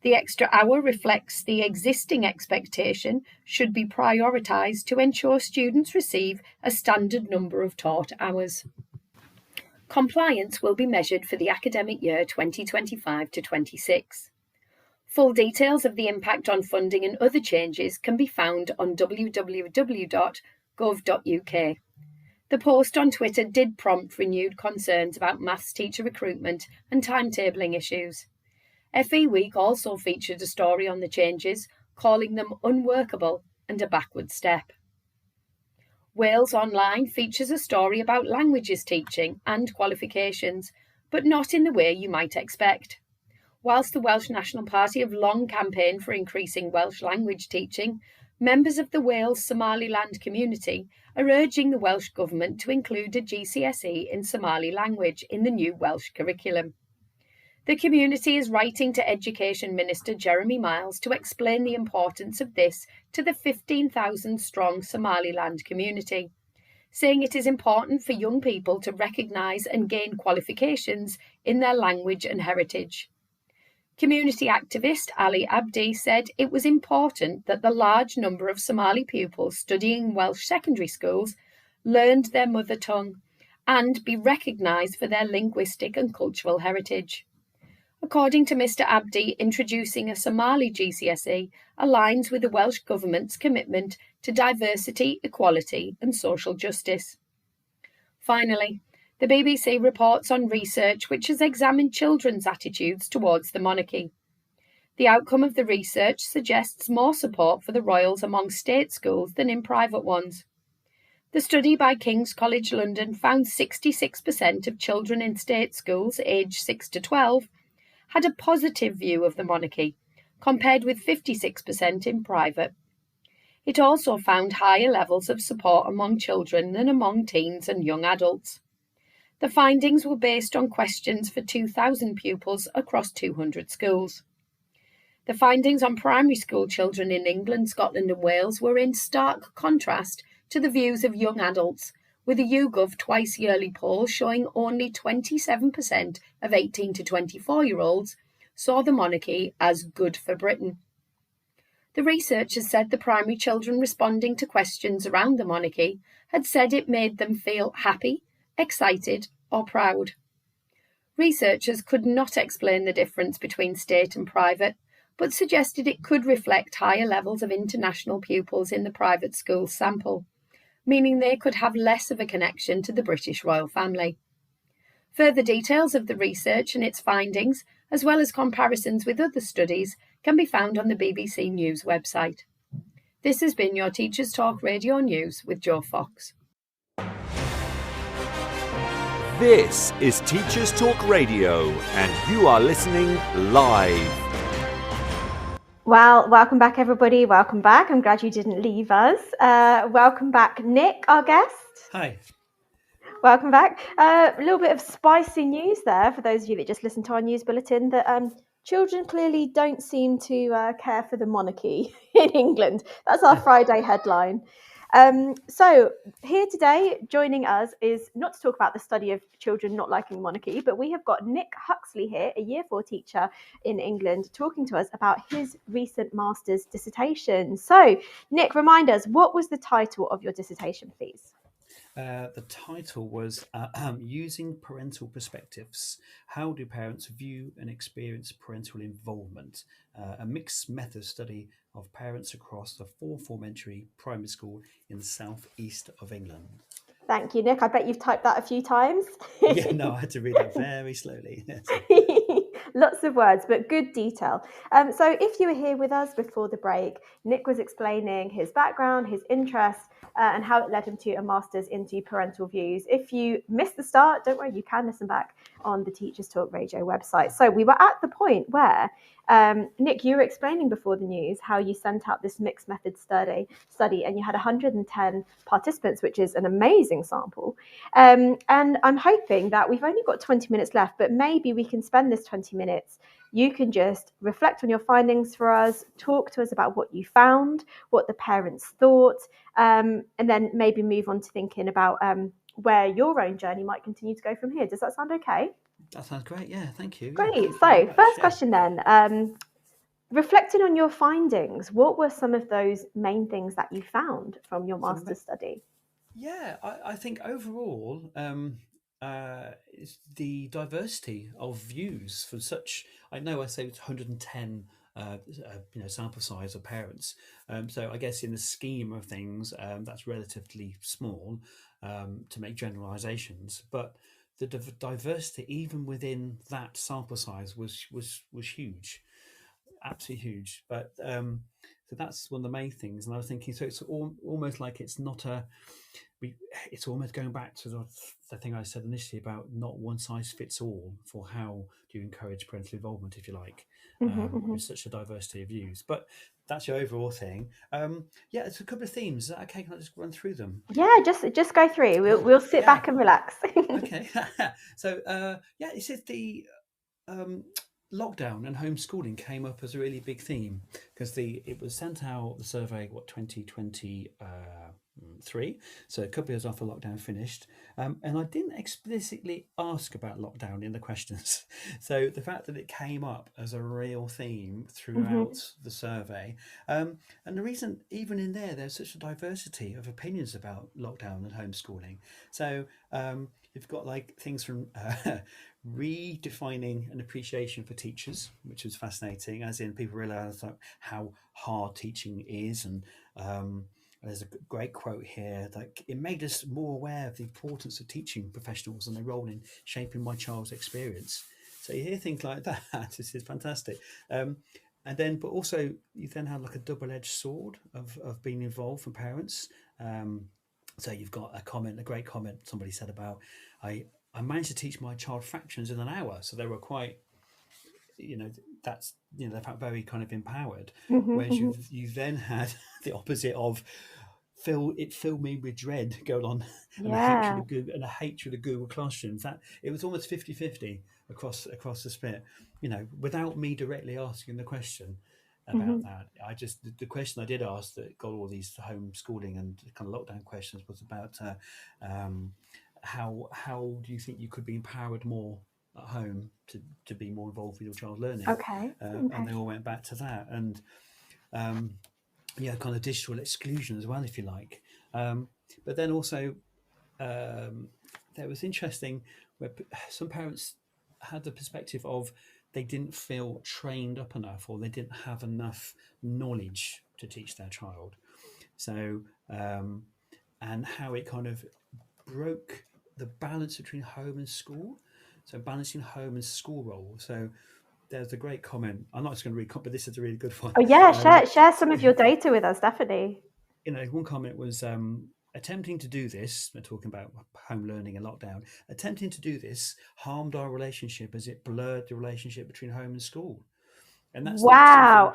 The extra hour reflects the existing expectation should be prioritised to ensure students receive a standard number of taught hours. Compliance will be measured for the academic year 2025 to 26. Full details of the impact on funding and other changes can be found on www.gov.uk. The post on Twitter did prompt renewed concerns about maths teacher recruitment and timetabling issues. FE Week also featured a story on the changes, calling them unworkable and a backward step. Wales Online features a story about languages teaching and qualifications, but not in the way you might expect. Whilst the Welsh National Party have long campaigned for increasing Welsh language teaching, members of the Wales Somaliland community are urging the Welsh Government to include a GCSE in Somali language in the new Welsh curriculum. The community is writing to Education Minister Jeremy Miles to explain the importance of this to the 15,000-strong Somaliland community, saying it is important for young people to recognise and gain qualifications in their language and heritage. Community activist Ali Abdi said it was important that the large number of Somali pupils studying Welsh secondary schools learned their mother tongue and be recognised for their linguistic and cultural heritage. According to Mr Abdi, introducing a Somali GCSE aligns with the Welsh Government's commitment to diversity, equality and social justice. Finally, the BBC reports on research which has examined children's attitudes towards the monarchy. The outcome of the research suggests more support for the royals among state schools than in private ones. The study by King's College London found 66% of children in state schools aged 6 to 12 had a positive view of the monarchy, compared with 56% in private. It also found higher levels of support among children than among teens and young adults. The findings were based on questions for 2,000 pupils across 200 schools. The findings on primary school children in England, Scotland and Wales were in stark contrast to the views of young adults, with a YouGov twice-yearly poll showing only 27% of 18 to 24-year-olds saw the monarchy as good for Britain. The researchers said the primary children responding to questions around the monarchy had said it made them feel happy, excited or proud. Researchers could not explain the difference between state and private, but suggested it could reflect higher levels of international pupils in the private school sample, meaning they could have less of a connection to the British royal family. Further details of the research and its findings, as well as comparisons with other studies, can be found on the BBC News website. This has been your Teachers Talk Radio News with Jo Fox. This is Teachers Talk Radio, and you are listening live. Well, welcome back, everybody. Welcome back. I'm glad you didn't leave us. Welcome back, Nick, our guest. Hi. Welcome back. A little bit of spicy news there for those of you that just listened to our news bulletin that children clearly don't seem to care for the monarchy in England. That's our Friday headline. So here today, joining us is not to talk about the study of children not liking monarchy, but we have got Nick Huxley here, a Year 4 teacher in England, talking to us about his recent master's dissertation. So, Nick, remind us, what was the title of your dissertation, please? The title was Using Parental Perspectives. How do parents view and experience parental involvement? A mixed method study of parents across the 4 form-entry primary school in the southeast of England. Thank you, Nick. I bet you've typed that a few times. Yeah, no, I had to read that very slowly. Lots of words, but good detail. So if you were here with us before the break, Nick was explaining his background, his interests, and how it led him to a master's into parental views. If you missed the start, don't worry, you can listen back on the Teachers Talk Radio website. So we were at the point where, Nick, you were explaining before the news how you sent out this mixed method study and you had 110 participants, which is an amazing sample. And I'm hoping that we've only got 20 minutes left, but maybe we can spend this 20 minutes. You can just reflect on your findings for us, talk to us about what you found, what the parents thought, and then maybe move on to thinking about where your own journey might continue to go from here. Does that sound okay? That sounds great. Yeah, thank you. Great. Yeah, So first question then, reflecting on your findings, what were some of those main things that you found from your master's study? Yeah, I think overall, it's the diversity of views from such. I know I say it's 110, sample size of parents. So I guess in the scheme of things, that's relatively small to make generalizations. But the diversity, even within that sample size, was huge, absolutely huge. But so that's one of the main things. And I was thinking, so it's almost like it's not a. It's almost going back to the thing I said initially about not one size fits all for how do you encourage parental involvement, if you like, with such a diversity of views. But that's your overall thing. Yeah, it's a couple of themes. Is that okay? Can I just run through them? Yeah, just go through. We'll sit back and relax. Okay. So it says the lockdown and homeschooling came up as a really big theme because it was sent out, the survey 2023, so a couple of years after lockdown finished, and I didn't explicitly ask about lockdown in the questions. So the fact that it came up as a real theme throughout the survey, and the reason even in there's such a diversity of opinions about lockdown and homeschooling. So you've got like things from redefining an appreciation for teachers, which was fascinating, as in people realize how hard teaching is. And there's a great quote here, like, it made us more aware of the importance of teaching professionals and their role in shaping my child's experience. So you hear things like that. This is fantastic. And then, but also you then have like a double-edged sword of being involved from parents. So you've got a great comment somebody said about, I managed to teach my child fractions in an hour. So they were quite, they felt very kind of empowered. Whereas you then had the opposite of filled me with dread going on, and a hatred of Google Classroom. That it was almost 50-50 across the split, without me directly asking the question about that. I just, the question I did ask that got all these homeschooling and kind of lockdown questions was about how do you think you could be empowered more at home to be more involved with your child's learning? Okay. And they all went back to that, and kind of digital exclusion as well, if you like. But then also there was interesting where some parents had the perspective of they didn't feel trained up enough, or they didn't have enough knowledge to teach their child. So and how it kind of broke the balance between home and school. So balancing home and school role. So there's a great comment. I'm not just going to read, but this is a really good one. Oh yeah, share some of your data with us, definitely. One comment was attempting to do this. We're talking about home learning and lockdown. Attempting to do this harmed our relationship as it blurred the relationship between home and school. And that's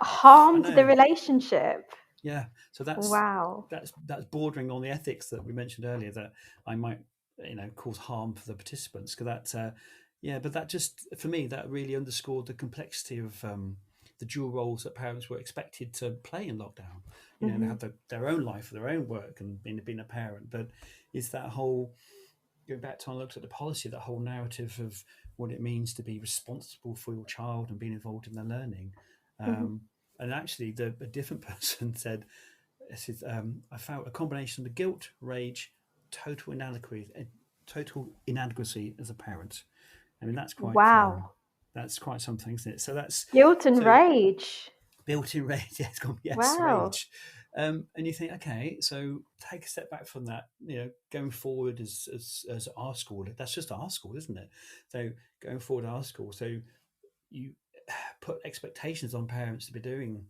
harmed the relationship. Yeah, so that's bordering on the ethics that we mentioned earlier that I might cause harm for the participants, because that but that just, for me, that really underscored the complexity of the dual roles that parents were expected to play in lockdown. They have their own life, their own work, and being a parent. But it's that whole, going back to, I looked at the policy, that whole narrative of what it means to be responsible for your child and being involved in their learning. And actually, a different person said, I found a combination of the guilt, rage, total inadequacy as a parent. I mean, that's quite Wow. that's quite something, isn't it? So that's Guilt and rage. built-in rage. Yes, Wow. rage. And you think, okay, so take a step back from that. Going forward as our school, that's just our school, isn't it? So going forward, our school. So you put expectations on parents to be doing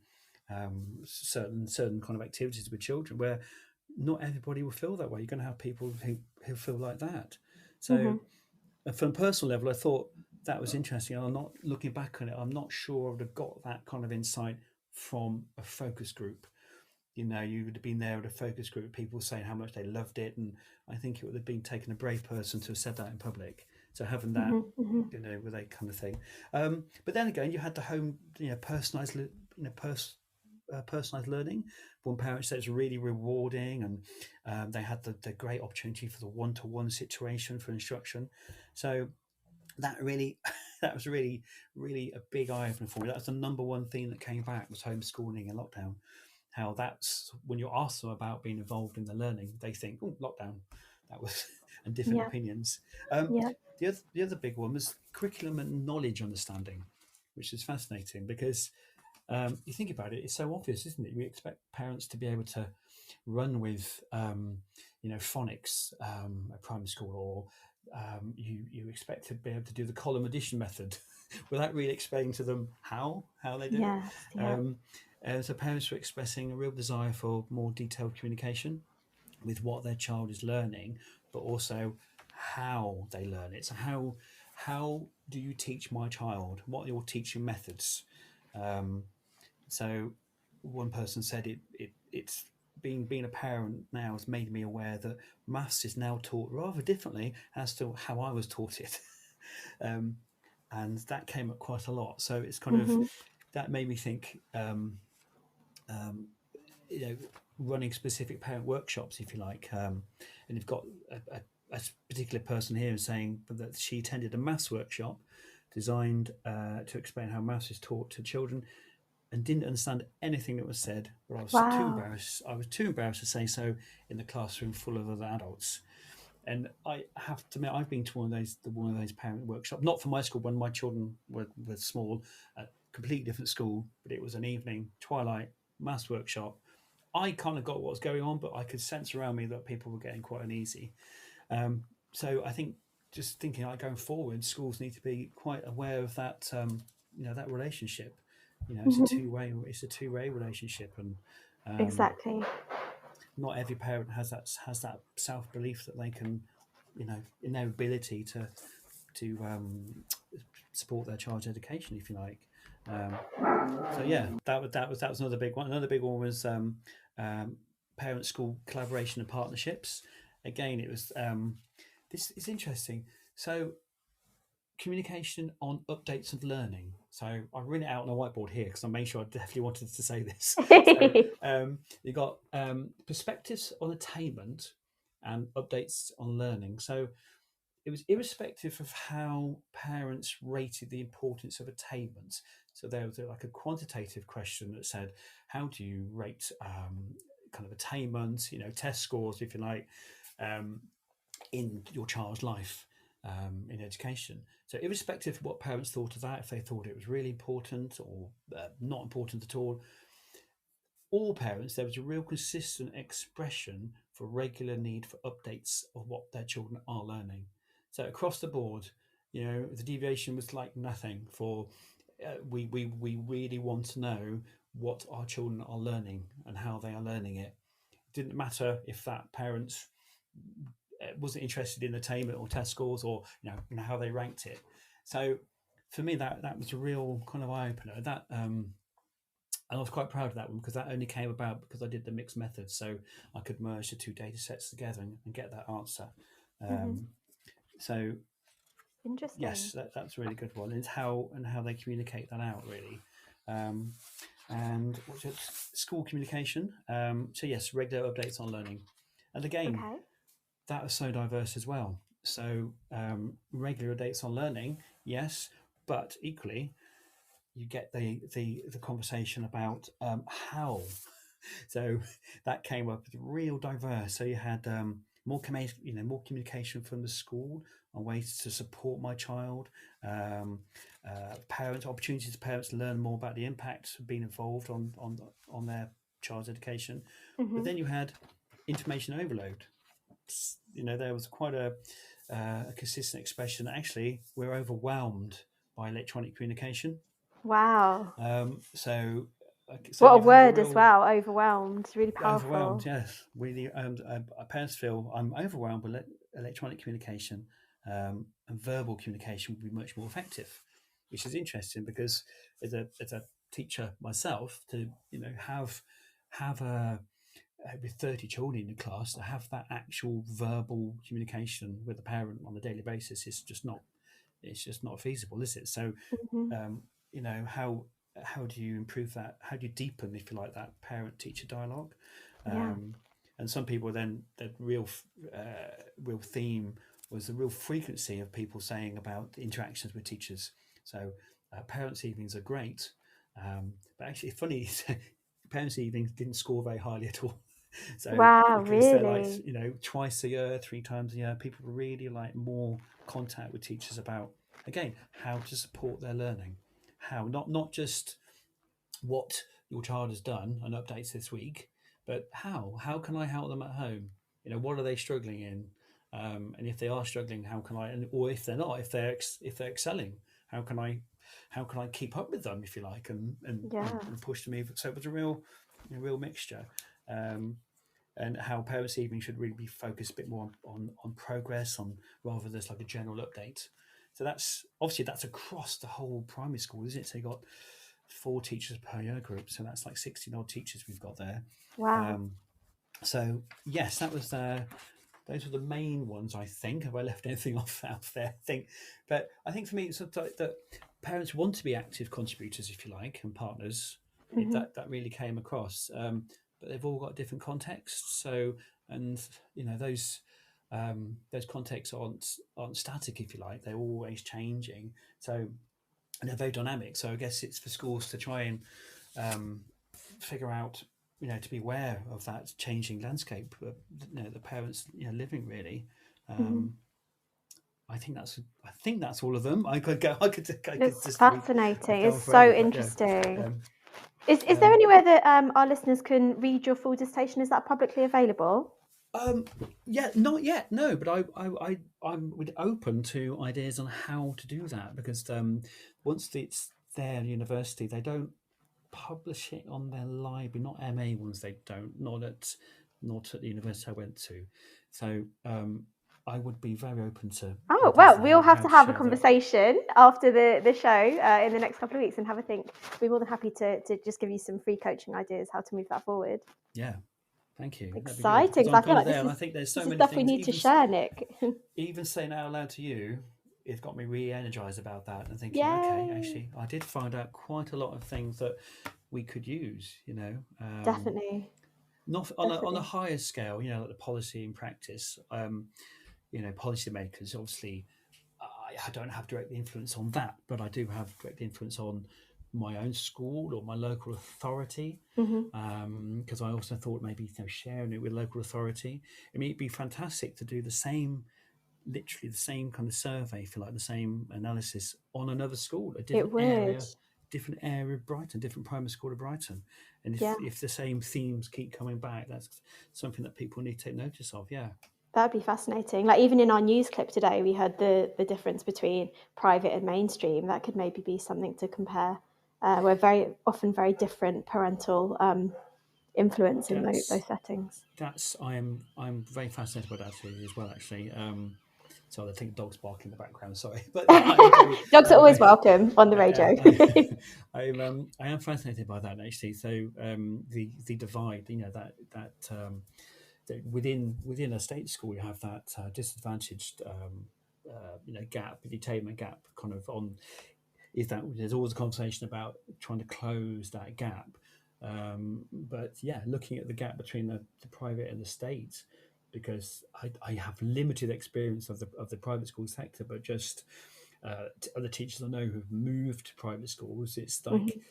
certain kind of activities with children, where not everybody will feel that way. You're going to have people who feel like that. So from a personal level, I thought that was interesting. I'm not looking back on it. I'm not sure I would have got that kind of insight from a focus group. You would have been there at a focus group, people saying how much they loved it, and I think it would have been taking a brave person to have said that in public. So having that, with that kind of thing. But then again, you had the home, personalized, personalized learning. One parent said it's really rewarding, and they had the great opportunity for the one-to-one situation for instruction. So that was really, really a big eye opener for me. That's the number one thing that came back, was homeschooling and lockdown. How that's, when you ask them about being involved in the learning, they think, oh, lockdown, that was, and different opinions. The other big one was curriculum and knowledge understanding, which is fascinating because you think about it, it's so obvious, isn't it? We expect parents to be able to run with, phonics at primary school, or you expect to be able to do the column addition method without really explaining to them how they do it. So parents were expressing a real desire for more detailed communication with what their child is learning, but also how they learn it. So how do you teach my child? What are your teaching methods? So one person said it's being a parent now has made me aware that maths is now taught rather differently as to how I was taught it. And that came up quite a lot. So it's kind of, that made me think, running specific parent workshops, if you like. And you've got a particular person here saying that she attended a maths workshop designed to explain how maths is taught to children, and didn't understand anything that was said. But I was too embarrassed. I was too embarrassed to say so in the classroom full of other adults. And I have to admit, I've been to one of those parent workshops, not for my school when my children were small, at a completely different school, but it was an evening twilight maths workshop. I kind of got what was going on, but I could sense around me that people were getting quite uneasy. So I think, just thinking like going forward, schools need to be quite aware of that, that relationship. It's a two-way relationship, and Exactly. not every parent has that self-belief that they can, in their ability to support their child's education, if you like. So yeah, that was another big one. Another big one was parent-school collaboration and partnerships. Again, it was this is interesting. So communication on updates of learning. So I've written it out on a whiteboard here because I made sure I definitely wanted to say this. So, you got perspectives on attainment and updates on learning. So it was irrespective of how parents rated the importance of attainment. So there was like a quantitative question that said, how do you rate kind of attainment, test scores, if you like, in your child's life in education? So irrespective of what parents thought of that, if they thought it was really important or not important at all parents, there was a real consistent expression for regular need for updates of what their children are learning. So across the board, the deviation was like nothing. For we really want to know what our children are learning and how they are learning it. It didn't matter if that parents wasn't interested in attainment or test scores, or how they ranked it. So for me, that was a real kind of eye opener. That and I was quite proud of that one because that only came about because I did the mixed method, so I could merge the two data sets together and get that answer. So interesting. yes, that's a really good one. It's how they communicate that out, really. and what's it? School communication. So yes, regular updates on learning, and again, Okay. that was so diverse as well. So regular updates on learning, yes, but equally you get the conversation about how. So that came up with real diverse. So you had more communication from the school on ways to support my child. Parents opportunities for parents to learn more about the impact of being involved on their child's education. But then you had information overload. There was quite a consistent expression. Actually, we're overwhelmed by electronic communication. Wow. So What a you have a word as real well. Overwhelmed. Really overwhelmed. powerful. Yes, really. Parents feel I'm overwhelmed with electronic communication, and verbal communication would be much more effective, which is interesting because as a teacher myself, to have a with 30 children in the class, to have that actual verbal communication with the parent on a daily basis is just not feasible, is it? So Hmm. um, how do you improve that? How do you deepen, if you like, that parent teacher dialogue? Yeah. And some people then the real theme was the real frequency of people saying about the interactions with teachers. So parents' evenings are great, but actually, funny, parents' evenings didn't score very highly at all. So Wow, because they're like really? twice a year, 3 times a year, people really like more contact with teachers about, again, how to support their learning, how not just what your child has done and updates this week, but how can I help them at home? What are they struggling in? And if they are struggling, how can I? Or if they're not, if they're excelling, how can I keep up with them, if you like, Yeah. and push them even? So it was a real mixture. And how parents' evening should really be focused a bit more on progress, on rather than just like a general update. So that's across the whole primary school, isn't it? So you got 4 teachers per year group, so that's like 16 odd teachers we've got there. Wow. So yes, those were the main ones. I think, have I left anything off out there? I think for me it's sort of like that parents want to be active contributors, if you like, and partners. Hmm. That really came across, but they've all got different contexts. So, and those contexts aren't static, if you like. They're always changing. So, and they're very dynamic. So I guess it's for schools to try and figure out, to be aware of that changing landscape. The parents, living really. Hmm. Um, I think that's all of them. I could go. I could It's just fascinating. go It's on so forever. But yeah, interesting. um, Is there um, anywhere that our listeners can read your full dissertation? Is that publicly available? yeah, not yet. No, but I'm open to ideas on how to do that because once it's their university, they don't publish it on their library, not MA ones. They don't, not at the university I went to. So I would be very open to Oh, ideas well, on we'll have how to to have a share that. conversation after the show in the next couple of weeks and have a think. We're more than happy to just give you some free coaching ideas how to move that forward. Yeah, thank you. That'd be good Exciting. because 'Cause I'm I feel kind of like there, and I think there's so this is many stuff we things. need to share, Nick. Even saying out loud to you, it's got me re-energized about that and thinking, okay, Yay. actually, I did find out quite a lot of things that we could use. Definitely. Not on a higher scale, like the policy and practice. Policymakers, obviously, I don't have direct influence on that, but I do have direct influence on my own school or my local authority. Hmm. Because I also thought maybe sharing it with local authority. I mean, it'd be fantastic to do literally the same kind of survey, if you like, the same analysis on another school, a It would. different area of Brighton, different primary school of Brighton. And Yeah. if the same themes keep coming back, that's something that people need to take notice of. Yeah. That'd be fascinating. Like even in our news clip today, we heard the difference between private and mainstream. That could maybe be something to compare. We're very often very different parental influence in those settings. I'm very fascinated by that too, as well, actually. So I think dogs barking in the background. Sorry, but Dogs are I'm always very, welcome on the radio. I am fascinated by that, actually. So the divide, that within a state school, you have that disadvantaged, gap, the attainment gap, kind of on. is that there's always a conversation about trying to close that gap. But yeah, looking at the gap between the private and the state, because I have limited experience of the private school sector, but just other teachers I know who've moved to private schools, it's like Mhm.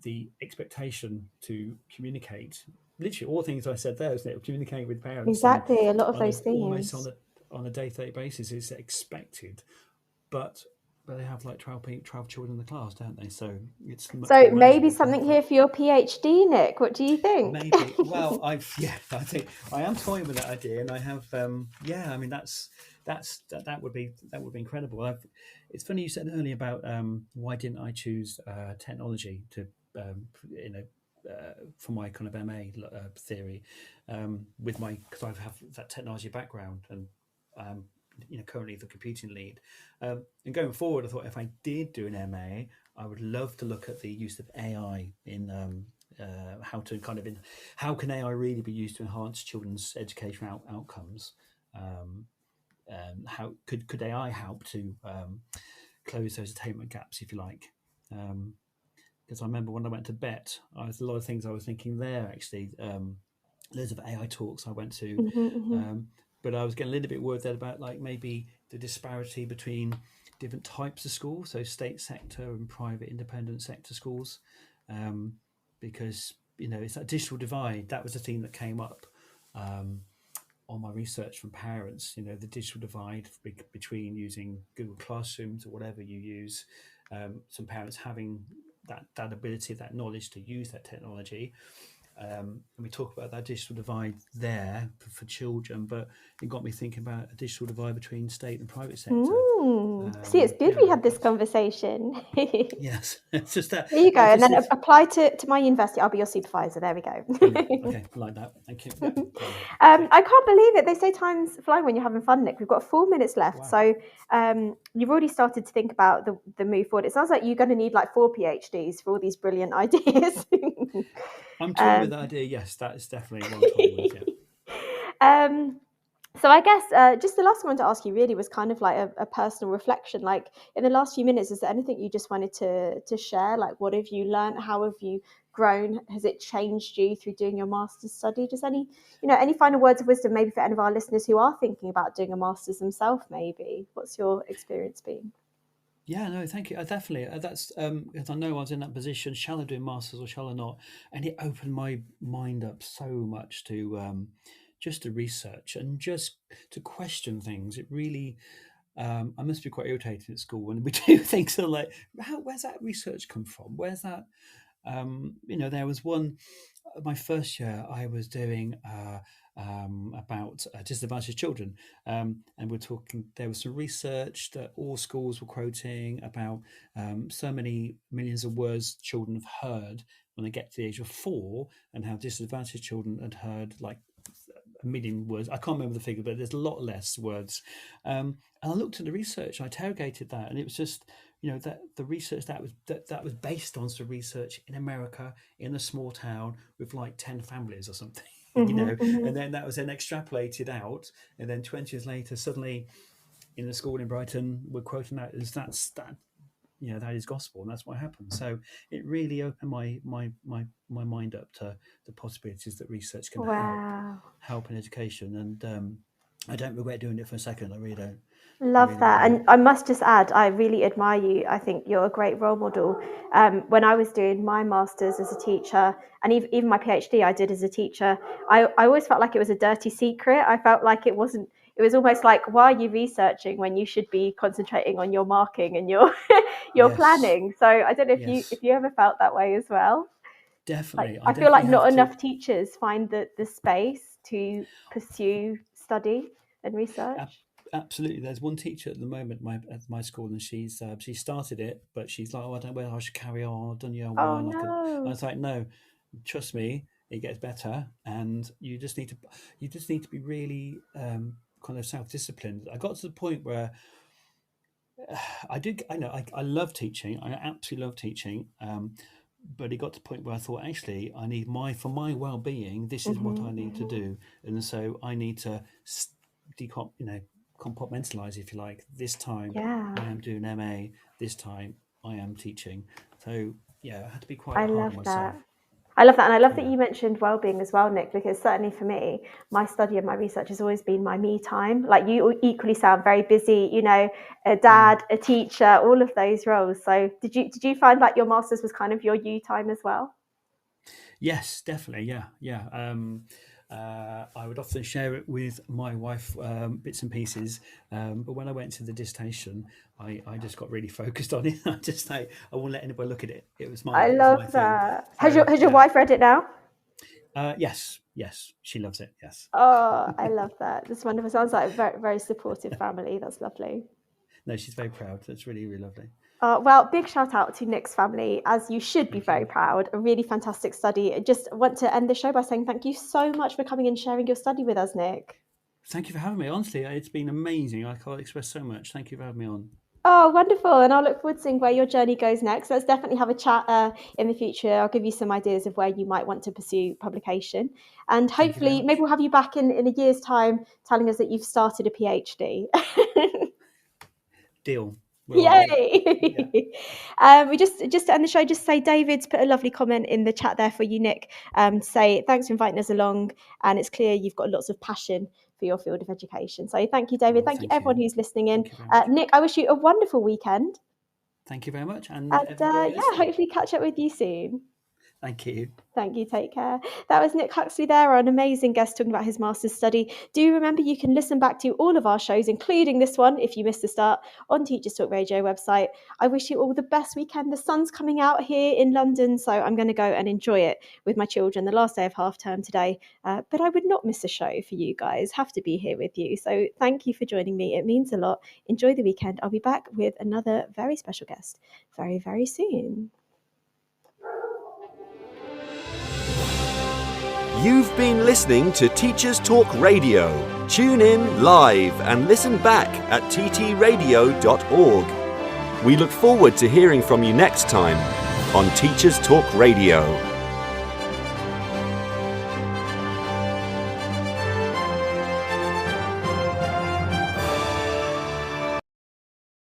the expectation to communicate, literally all things I said there, isn't it? Communicating with parents and Exactly, a lot of on a those almost themes. on a day-to-day basis is expected, but they have like 12 children in the class, don't they? So it's much So more maybe manageable to have something that. here for your PhD, Nick. What do you think? Maybe. Well, I think I am toying with that idea, and I have. Yeah, I mean, that would be incredible. It's funny you said earlier about why didn't I choose technology to you know for my kind of MA theory with my, because I have that technology background and um, currently the computing lead, and going forward I thought if I did do an MA I would love to look at the use of AI in how can AI really be used to enhance children's educational outcomes. um, how could AI help to close those attainment gaps, if you like? Because I remember when I went to BET, a lot of things I was thinking there actually. Loads of AI talks I went to, Mhm, mhm. but I was getting a little bit worried about like maybe the disparity between different types of schools, so state sector and private independent sector schools, because it's that digital divide. That was a theme that came up on my research from parents. The digital divide between using Google Classrooms or whatever you use. Some parents having that ability, that knowledge to use that technology, and we talk about that digital divide there for children, but it got me thinking about a digital divide between state and private sector. See, it's good we had this conversation. Here Yes, it's just that you go, it and just then is apply to my university. I'll be your supervisor. There we go. brilliant. Okay, I like that. Thank you. Yeah, tick. I can't believe it. They say time's flying when you're having fun, Nick. We've got 4 minutes left. Wow. So you've already started to think about the move forward. It sounds like you're going to need like 4 PhDs for all these brilliant ideas. I'm toying with um, that idea. Yes, that is definitely what I'm toying with. Yeah. um, so I guess just the last one to ask you really was kind of like a personal reflection. Like in the last few minutes, is there anything you just wanted to share? Like what have you learned? How have you grown? Has it changed you through doing your master's study? Just any final words of wisdom maybe for any of our listeners who are thinking about doing a master's themselves maybe? What's your experience been? Yeah, no, thank you. Definitely. That's because I know I was in that position. Shall I do masters or shall I not? And it opened my mind up so much to just to research and just to question things. It really, I must be quite irritated at school when we do things that are like, where's that research come from? Where's that? There was one, my first year, I was doing about disadvantaged children, and we're talking. There was some research that all schools were quoting about so many millions of words children have heard when they get to the age of 4, and how disadvantaged children had heard like a million words. I can't remember the figure, but there's a lot less words. And I looked at the research, I interrogated that, and it was just that the research that was based on some research in America in a small town with like 10 families or something. Hmm, And then that was then extrapolated out, and then 20 years later, suddenly in the school in Brighton, we're quoting that as that is gospel, and that's what happened. So it really opened my mind up to the possibilities that research can Wow. help in education, and I don't regret doing it for a second. I really don't. I Love really that. don't. And I must just add, I really admire you. I think you're a great role model. When I was doing my master's as a teacher, and even my PhD, I did as a teacher, I always felt like it was a dirty secret. I felt like it wasn't, it was almost like, why are you researching when you should be concentrating on your marking and your your Yes, planning? So I don't know if you yes, ever felt that way as well. Like definitely. I I feel like definitely have not to. enough teachers find the space to pursue study and ab- research. Absolutely. There's one teacher at the moment at my school, and she started it, but she's like, oh, I don't know whether I should carry on. I've done year Oh one. I no. was like, no, trust me, it gets better, and you just need to be really kind of self-disciplined. I got to the point where I love teaching. I absolutely love teaching. But it got to the point where I thought, actually, I need for my well-being, this is what Hmm, I need to hmm. do, and so I need to compartmentalize, if you like. This time Yeah. I am doing MA. This time I am teaching. So yeah, I had to be quite I hard on love myself. that. I love that. And I love that Yeah. you mentioned well-being as well, Nick, because certainly for me, my study and my research has always been my me time. Like you equally sound very busy, you know, a dad, a teacher, all of those roles. So did you find like your master's was kind of your you time as well? Yes, definitely. Yeah. I would often share it with my wife, bits and pieces. But when I went to the dissertation, I just got really focused on it. I just I won't let anybody look at it. It was I my love thing. that. So Has your wife read it now? yes, she loves it. Yes. Oh, I love that. That's wonderful. Sounds like a very, very supportive family. That's lovely. No, she's very proud. That's really, really lovely. Well, big shout out to Nick's family, as you should be Thank very you. proud. A really fantastic study. I just want to end the show by saying thank you so much for coming and sharing your study with us, Nick. Thank you for having me. Honestly, it's been amazing. I can't express so much. Thank you for having me on. Oh, wonderful. And I'll look forward to seeing where your journey goes next. Let's definitely have a chat in the future. I'll give you some ideas of where you might want to pursue publication. And Thank you very hopefully, maybe much. we'll have you back in a year's time telling us that you've started a PhD. Deal. We're on it. Yay! We just to end the show, just say David's put a lovely comment in the chat there for you, Nick. Say thanks for inviting us along, and it's clear you've got lots of passion for your field of education. So thank you, David. Oh, Thank you, thank everyone you. who's listening in. Thank you very much. Nick, I wish you a wonderful weekend, Thank you very much, and and everybody listening. hopefully catch up with you soon. Thank you. Thank you. Take care. That was Nick Huxley there, an amazing guest talking about his master's study. Do remember you can listen back to all of our shows, including this one, if you missed the start, on Teachers Talk Radio website. I wish you all the best weekend. The sun's coming out here in London, so I'm going to go and enjoy it with my children. The last day of half term today, but I would not miss a show for you guys. Have to be here with you. So thank you for joining me. It means a lot. Enjoy the weekend. I'll be back with another very special guest very, very soon. You've been listening to Teachers Talk Radio. Tune in live and listen back at ttradio.org. We look forward to hearing from you next time on Teachers Talk Radio.